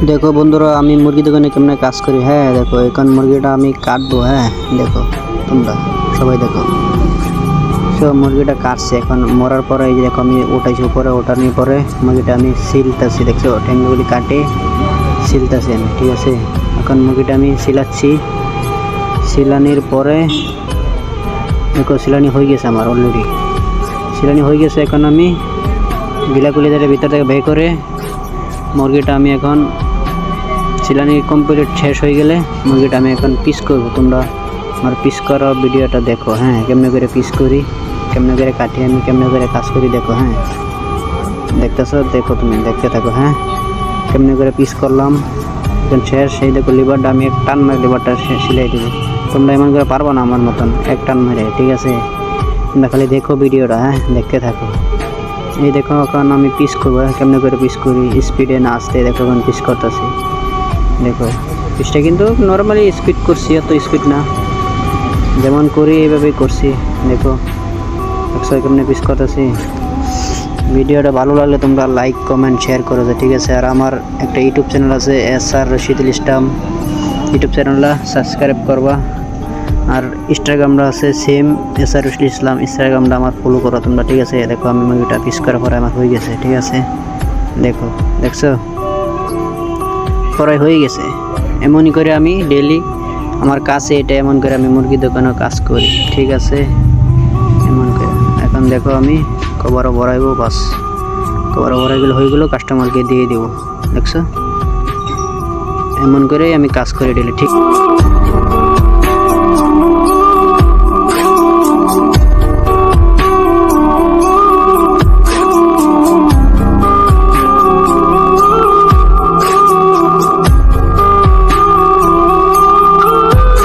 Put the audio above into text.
देखो बंधुरा आमी मुर्गी दোकाने केमने काज करी। हाँ देखो एखन मुर्गीटा आमी काटबो। हाँ देखो তোমরা সবাই দেখো সব মুরগিটা কাটছে এখন মরার পরে এই যে দেখো আমি উঠাইছি উপরে ওঠানোর পরে মুরগিটা আমি সিলতাছি দেখছো ঠ্যাঙ্গগুলি কাটে সিলতাছি আমি ঠিক আছে। এখন মুরগিটা আমি সিলাচ্ছি সিলানির পরে দেখো সিলানি হয়ে গেছে আমার অলরেডি সিলানি হয়ে গেছে। এখন আমি গিলাগুলি ধরে ভিতর থেকে বের করে মুরগিটা আমি এখন সিলানি কমপ্লিট শেষ হয়ে গেলে মুরগিটা আমি এখন পিস করব। তোমরা আমার পিস করা ভিডিওটা দেখো। হ্যাঁ কেমনে করে পিস করি কেমনে করে কাটি আমি কেমনে করে কাজ করি দেখো। হ্যাঁ দেখতেছো দেখো তুমি দেখতে থাকো। হ্যাঁ কেমনে করে পিস করলাম এখন শেষ সেই দেখো লিভারটা আমি এক টান মারে লিভারটা সিলাই দেবো। তোমরা এমন করে পারবো না আমার মতন এক টান মারে ঠিক আছে। তোমরা খালি দেখো ভিডিওটা। হ্যাঁ দেখতে থাকো। এই দেখো এখন আমি পিস করবো কেমনে করে পিস করি স্পিডে না আসতে দেখো এখন পিস করতেছি দেখো পিসটা কিন্তু নর্মালি স্পিড করছি এত স্পিড না যেমন করি এইভাবেই করছি দেখো একশো কেমনে পিস করতেছি। ভিডিওটা ভালো লাগলে তোমরা লাইক কমেন্ট শেয়ার করো ঠিক আছে। আর আমার একটা ইউটিউব চ্যানেল আছে SR রশিদুল ইসলাম ইউটিউব চ্যানেলটা সাবস্ক্রাইব করবা। আর ইনস্টাগ্রামটা আছে সেম SR রশিদুল ইসলাম ইনস্টাগ্রামটা আমার ফলো করো তোমরা ঠিক আছে। দেখো আমি মুরগিটা পিস করার পরে আমার হয়ে গেছে ঠিক আছে। দেখো দেখছো পরে হয়ে গেছে। এমনই করে আমি ডেইলি আমার কাছে এটা এমন করে আমি মুরগি দোকানে কাজ করি ঠিক আছে এমন করে। এখন দেখো আমি কভারও ভরাইবো বাস কভারও ভরাই গেলে হয়ে গেলো কাস্টমারকে দিয়ে দেবো দেখছো এমন করেই আমি কাজ করি ডেইলি ঠিক।